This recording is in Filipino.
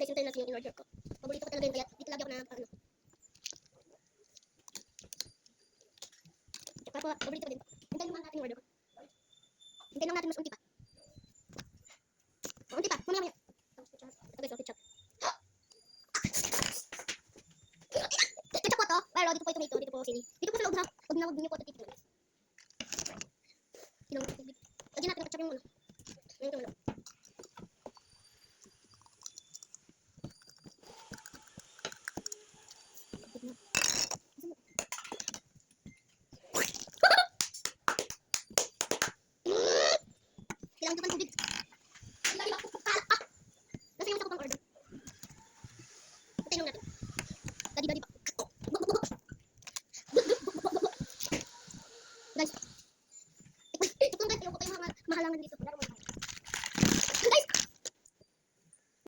Guys, yung natin yung in-order ko. Paborito ko talaga yun, kaya dito lagi ako na ano. Tsaka po, paborito ko din. Hintayin naman natin yung order ko. Hintayin lang natin mas unti pa. Unti pa, mamaya. Ito guys, ketchup. Ketchup po to, pero dito po yung tomato, dito po sili. Dito po sa loob ha, pag nawag niyo po ito dito. Lagyan natin ng ketchup yung ano. Yung tumulong. Kailangan ko pang tubig. Nasa yung isa ko pang order. Ito yung natin.